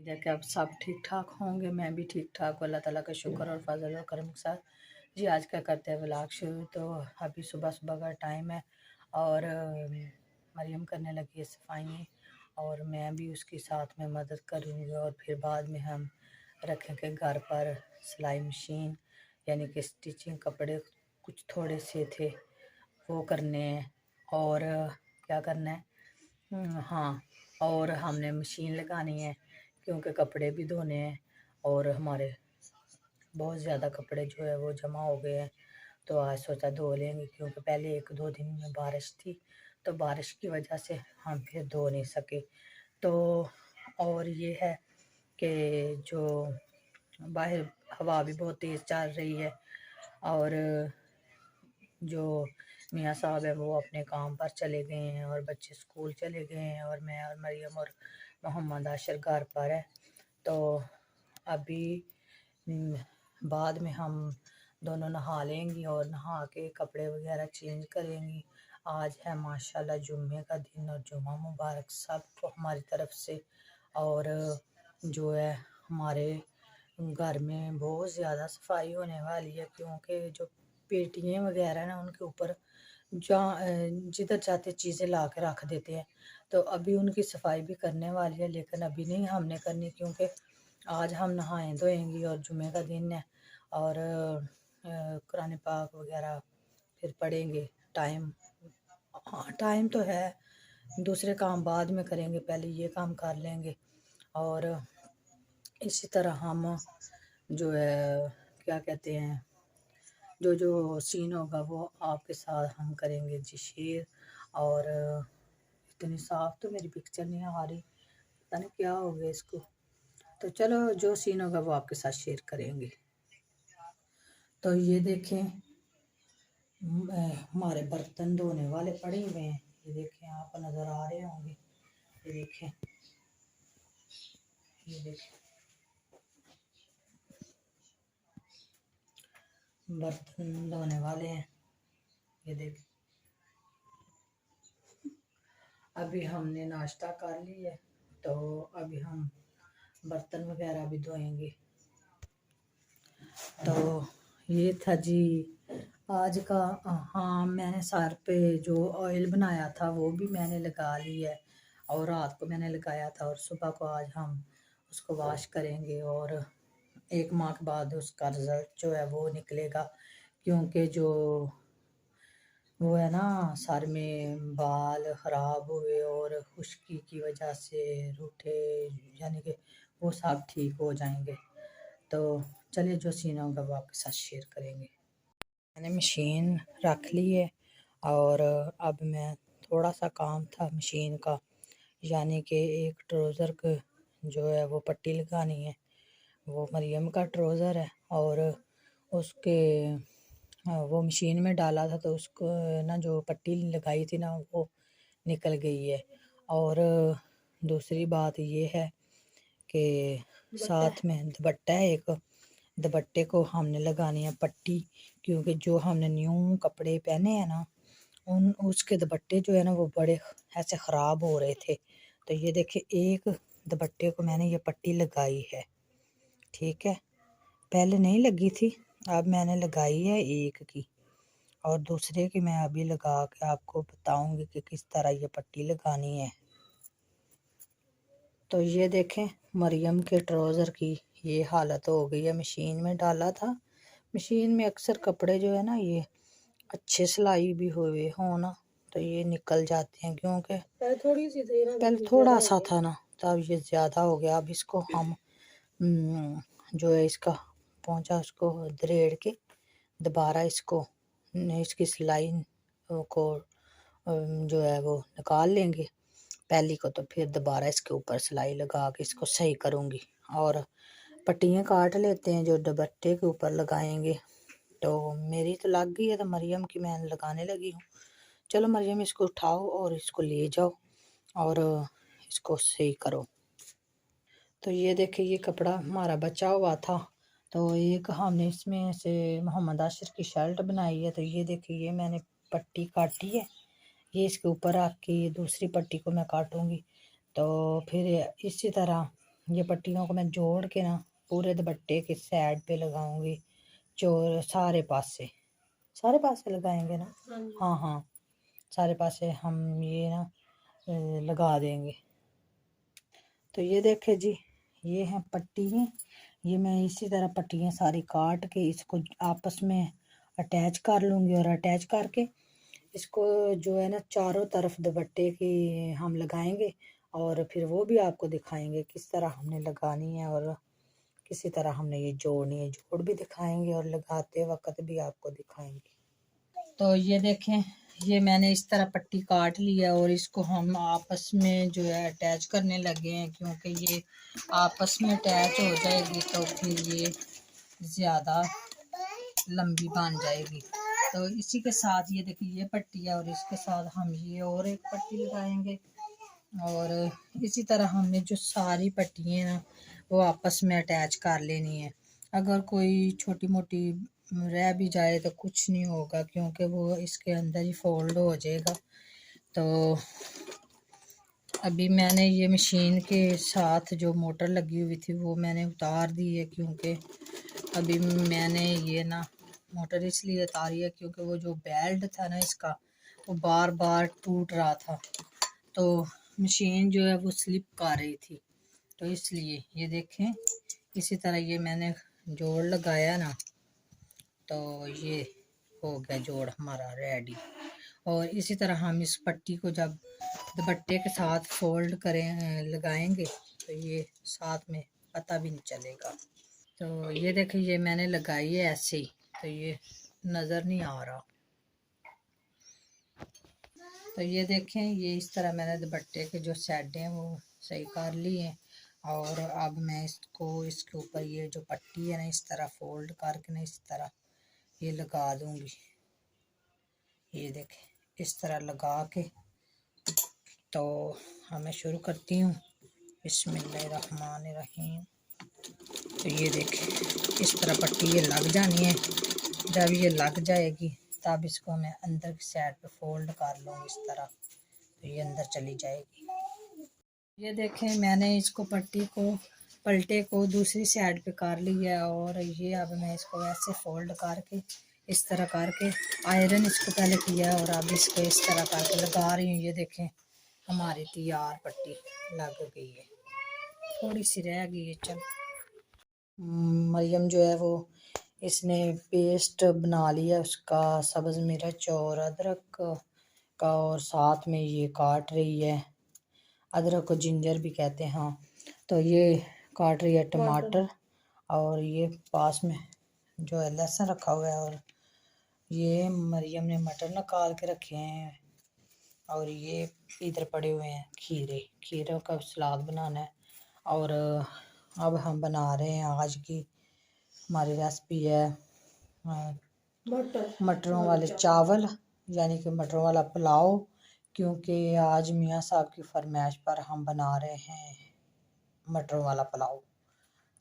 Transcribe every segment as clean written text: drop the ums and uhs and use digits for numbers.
इधर के अब सब ठीक ठाक होंगे, मैं भी ठीक ठाक हूँ, अल्लाह ताला का शुक्र और फजल और करम के साथ। जी आज क्या करते हैं व्लॉग शुरू। तो अभी सुबह सुबह का टाइम है और मरियम करने लगी है सफाई और मैं भी उसके साथ में मदद करूँगी और फिर बाद में हम रखेंगे घर पर सिलाई मशीन, यानी कि स्टिचिंग। कपड़े कुछ थोड़े से थे वो करने हैं और क्या करना है, हाँ, और हमने मशीन लगानी है क्योंकि कपड़े भी धोने हैं और हमारे बहुत ज़्यादा कपड़े जो है वो जमा हो गए हैं। तो आज सोचा धो लेंगे क्योंकि पहले 1-2 दिन में बारिश थी, तो बारिश की वजह से हम फिर धो नहीं सके। तो और ये है कि जो बाहर हवा भी बहुत तेज़ चल रही है और जो मियाँ साहब है वो अपने काम पर चले गए हैं और बच्चे स्कूल चले गए हैं और मैं और मरियम और मोहम्मद आशर घर पर है। तो अभी बाद में हम दोनों नहा लेंगी और नहा के कपड़े वगैरह चेंज करेंगी। आज है माशाल्लाह जुम्मे का दिन और जुम्मा मुबारक सबको हमारी तरफ से। और जो है हमारे घर में बहुत ज़्यादा सफाई होने वाली है क्योंकि जो पेटियाँ वगैरह ना उनके ऊपर जहाँ जिधर चाहते चीज़ें ला के रख देते हैं। तो अभी उनकी सफाई भी करने वाली है, लेकिन अभी नहीं हमने करनी क्योंकि आज हम नहाए धोएंगी और जुमे का दिन है और कुरान पाक वगैरह फिर पढ़ेंगे। हाँ टाइम तो है, दूसरे काम बाद में करेंगे, पहले ये काम कर लेंगे। और इसी तरह हम जो है क्या कहते हैं, जो जो सीन होगा वो आपके साथ हम करेंगे जी शेयर। और इतनी साफ तो मेरी पिक्चर नहीं आ रही, पता नहीं क्या हो गया इसको। तो चलो जो सीन होगा वो आपके साथ शेयर करेंगे। तो ये देखें हमारे बर्तन धोने वाले पड़े हुए हैं, ये देखें आपको नज़र आ रहे होंगे, ये देखें, ये देखें बर्तन धोने वाले हैं, ये देखें। अभी हमने नाश्ता कर लिया है तो अभी हम बर्तन वगैरह भी धोएंगे। तो ये था जी आज का। हाँ मैंने सर पे जो ऑयल बनाया था वो भी मैंने लगा लिया है और रात को मैंने लगाया था और सुबह को आज हम उसको वॉश करेंगे और 1 माह के बाद उसका रिज़ल्ट जो है वो निकलेगा। क्योंकि जो वो है ना सर में बाल ख़राब हुए और खुश्की की वजह से रूठे, यानी कि वो सब ठीक हो जाएंगे। तो चलिए जो सीन होगा वो आपके साथ शेयर करेंगे। मैंने मशीन रख ली है और अब मैं थोड़ा सा काम था मशीन का, यानी कि एक ट्राउज़र को जो है वो पट्टी लगानी है। वो मरियम का ट्राउज़र है और उसके वो मशीन में डाला था तो उसको ना जो पट्टी लगाई थी ना वो निकल गई है। और दूसरी बात ये है कि साथ में दुपट्टा है, एक दुपट्टे को हमने लगानी है पट्टी क्योंकि जो हमने न्यू कपड़े पहने हैं ना उसके दुपट्टे जो है ना वो बड़े ऐसे ख़राब हो रहे थे। तो ये देखिए एक दुपट्टे को मैंने ये पट्टी लगाई है, ठीक है, पहले नहीं लगी थी, अब मैंने लगाई है एक की और दूसरे की मैं अभी लगा के आपको बताऊंगी कि किस तरह ये पट्टी लगानी है। तो ये देखें मरियम के ट्राउज़र की ये हालत हो गई है। मशीन में डाला था, मशीन में अक्सर कपड़े जो है ना ये अच्छे सिलाई भी हुए हो ना तो ये निकल जाते हैं क्योंकि पहले थोड़ा सा था ना तो अब ये ज़्यादा हो गया। अब इसको हम जो है इसका पोंछा उसको दरेड़ के दोबारा इसकी सिलाई को जो है वो निकाल लेंगे पहली को, तो फिर दोबारा इसके ऊपर सिलाई लगा के इसको सही करूँगी और पट्टियाँ काट लेते हैं जो दुपट्टे के ऊपर लगाएंगे। तो मेरी तो लग गई है तो मरियम की मैं लगाने लगी हूँ। चलो मरियम इसको उठाओ और इसको ले जाओ और इसको सही करो। तो ये देखिए ये कपड़ा हमारा बचा हुआ था तो एक हमने इसमें से मोहम्मद आशिर की शर्ट बनाई है। तो ये देखिए ये मैंने पट्टी काटी है, ये इसके ऊपर रख के ये दूसरी पट्टी को मैं काटूंगी। तो फिर इसी तरह ये पट्टियों को मैं जोड़ के ना पूरे दुपट्टे के साइड पे लगाऊंगी, जो सारे पासे लगाएंगे ना। हाँ हाँ, सारे पासे हम ये ना लगा देंगे। तो ये देखे जी, ये हैं पट्टियाँ। ये मैं इसी तरह पट्टियाँ सारी काट के इसको आपस में अटैच कर लूँगी, और अटैच करके इसको जो है ना चारों तरफ दुपट्टे की हम लगाएंगे, और फिर वो भी आपको दिखाएंगे किस तरह हमने लगानी है और किसी तरह हमने ये जोड़नी है। जोड़ भी दिखाएंगे और लगाते वक्त भी आपको दिखाएंगे। तो ये देखें, ये मैंने इस तरह पट्टी काट ली है और इसको हम आपस में जो है अटैच करने लगे हैं, क्योंकि ये आपस में अटैच हो जाएगी तो फिर ये ज़्यादा लंबी बन जाएगी। तो इसी के साथ ये देखिए ये पट्टी है, और इसके साथ हम ये और एक पट्टी लगाएंगे, और इसी तरह हमने जो सारी पट्टियाँ ना वो आपस में अटैच कर लेनी है। अगर कोई छोटी मोटी रह भी जाए तो कुछ नहीं होगा, क्योंकि वो इसके अंदर ही फोल्ड हो जाएगा। तो अभी मैंने ये मशीन के साथ जो मोटर लगी हुई थी वो मैंने उतार दी है, क्योंकि अभी मैंने ये ना मोटर इसलिए उतारी है क्योंकि वो जो बेल्ट था ना इसका वो बार बार टूट रहा था, तो मशीन जो है वो स्लिप कर रही थी। तो इसलिए ये देखें, इसी तरह ये मैंने जोड़ लगाया ना, तो ये हो गया जोड़ हमारा रेडी। और इसी तरह हम इस पट्टी को जब दुपट्टे के साथ फोल्ड करें लगाएंगे तो ये साथ में पता भी नहीं चलेगा। तो ये देखिए ये मैंने लगाई है ऐसे ही, तो ये नज़र नहीं आ रहा। तो ये देखें, ये इस तरह मैंने दुपट्टे के जो साइड हैं वो सही कर लिए हैं, और अब मैं इसको इसके ऊपर ये जो पट्टी है ना इस तरह फोल्ड करके ना इस तरह ये लगा दूंगी। ये देखें इस तरह लगा के, तो मैं शुरू करती हूँ। बिस्मिल्लाहिर्रहमानिर्रहीम। तो ये देखें इस तरह पट्टी ये लग जानी है। जब ये लग जाएगी तब इसको मैं अंदर की साइड पे फोल्ड कर लूँगी इस तरह, तो ये अंदर चली जाएगी। ये देखें मैंने इसको पट्टी को पलटे को दूसरी साइड पे कर लिया है, और ये अब मैं इसको ऐसे फोल्ड करके इस तरह करके आयरन इसको पहले किया है, और अब इसको इस तरह करके लगा रही हूँ। ये देखें हमारी तैयार पट्टी लग गई है, थोड़ी सी रह गई है। चल मरियम जो है वो इसने पेस्ट बना लिया उसका, सब्ज़ मिर्च और अदरक का, और साथ में ये काट रही है। अदरक को जिंजर भी कहते हैं। हाँ, तो ये काट रही है टमाटर, और ये पास में जो है लहसुन रखा हुआ है, और ये मरियम ने मटर निकाल के रखे हैं, और ये इधर पड़े हुए हैं खीरे का सलाद बनाना है। और अब हम बना रहे हैं आज की हमारी रेसिपी है मटरों वाले चावल, यानी कि मटरों वाला पुलाव, क्योंकि आज मियाँ साहब की फरमाइश पर हम बना रहे हैं मटरों वाला पुलाव।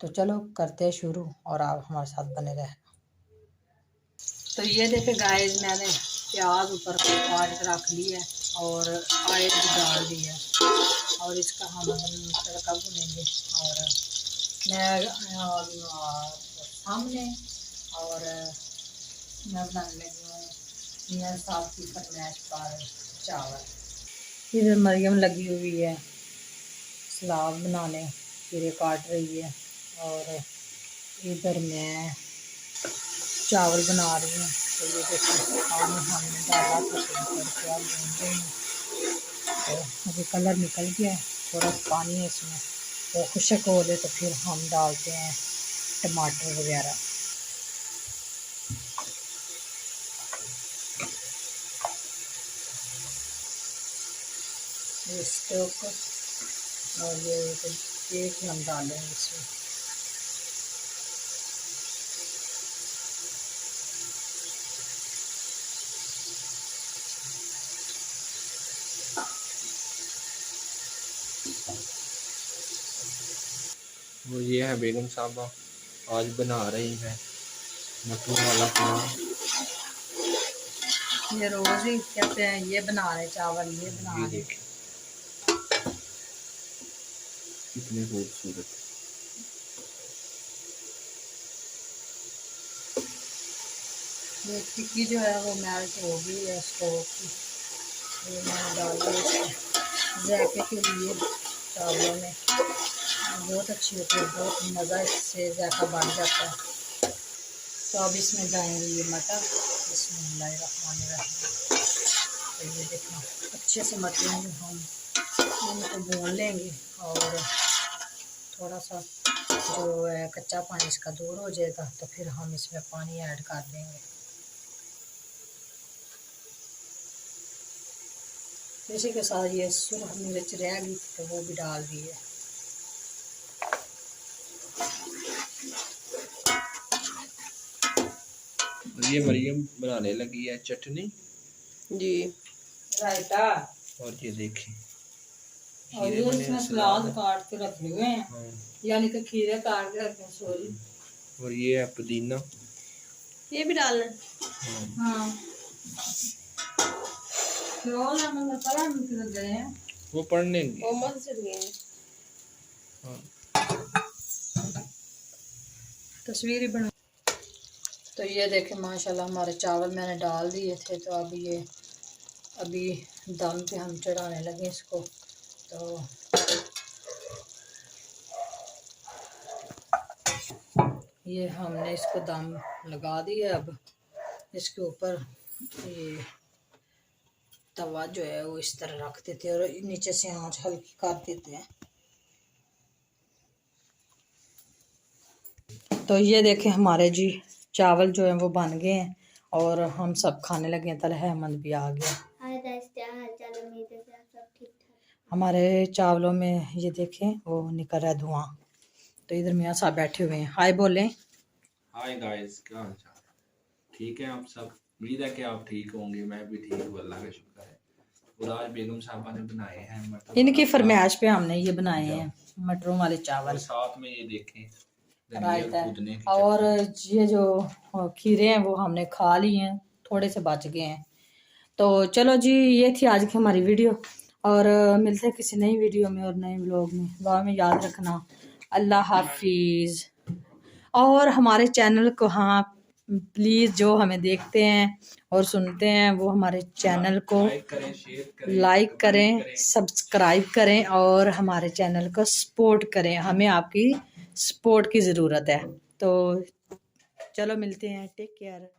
तो चलो करते हैं शुरू, और आप हमारे साथ बने रहें। तो ये देखे गाइस, मैंने प्याज ऊपर काट कर रख ली है और ऑयल भी डाल दी है, और इसका हम तड़का भुनेंगे। और मैं सामने, और मैं बनाने लगी हूँ मियाँ साहब की फरमाइश पर चावल। इधर मरियम लगी हुई है सलाद बनाने, खीरे काट रही है, और इधर मैं चावल बना रही हूँ। तो ये देखो पानी हमने डाला था तड़का भून रही हूँ, तो अभी कलर निकल गया है, थोड़ा पानी है इसमें, तो खुशक हो जाए तो फिर हम डालते हैं टमाटर वगैरह। इसको और ये एक हम डालेंगे इसमें। वो ये है बेगम साहबा आज बना रही है मटरों वाला पुलाव। ये रोज ही कहते हैं ये बना रहे चावल, ये बना ये रहे। देखिए कितने खूबसूरत। ये टिक्की जो है वो मेल्ट हो गई है स्टोव की। ये मैंने डाल दी जायके के लिए चावलों में, बहुत अच्छी होती है, बहुत मज़ा इससे जायका बढ़ जाता है। तो अब इसमें जाएंगे ये मटर, बिस्मिल्लाहिर्रहमानिर्रहीम। तो ये देखो अच्छे से मटर में हम इनको भून लेंगे और थोड़ा सा जो है कच्चा पानी इसका दूर हो जाएगा तो फिर हम इसमें पानी ऐड कर देंगे। इसी के साथ ये सुरख मिर्च रह गई तो वो भी डाल दी है। ये मरियम बनाने लगी है चटनी जी, रायता, और ये देखें और ये इसमें सलाद काट के रखे हुए हैं, यानी कि खीरे काट के रखे हैं, सॉरी। और ये है पुदीना, ये भी डालना है। हाँ, वो पढ़ने तस्वीर ही बना। तो ये देखें माशाल्लाह हमारे चावल मैंने डाल दिए थे, तो अब ये अभी दम पे हम चढ़ाने लगे इसको। तो ये हमने इसको दम लगा दिया। अब इसके ऊपर ये तवा जो है वो इस तरह रख देते हैं और नीचे से आंच हल्की कर देते हैं। तो ये देखें हमारे जी चावल जो है वो बन गए हैं और हम सब खाने लगे हैं। तलहा अहमद भी आ गया। हमारे चावलों में ये देखें वो निकल रहा है धुआं। तो इधर मियाँ साहब बैठे हुए हैं, हाय बोलें। हाय गाइस, क्या हाल चाल? ठीक है आप सब? उम्मीद है कि आप ठीक होंगे। मैं भी ठीक हूँ, अल्लाह का शुक्र है। और आज बेगम साहबा ने बनाए हैं मटर, इनकी फरमाइश पे हमने ये बनाए हैं मटरों वाले चावल। साथ में ये देखें रायता, और ये जो खीरे हैं वो हमने खा लिए हैं, थोड़े से बच गए हैं। तो चलो जी, ये थी आज की हमारी वीडियो और मिलते हैं किसी नई वीडियो में और नए व्लॉग में। दुआ में याद रखना। अल्लाह हाफिज़। और हमारे चैनल को, हाँ प्लीज़, जो हमें देखते हैं और सुनते हैं वो हमारे चैनल को लाइक करें, सब्सक्राइब करें और हमारे चैनल को सपोर्ट करें। हमें आपकी सपोर्ट की ज़रूरत है। तो चलो मिलते हैं, टेक केयर।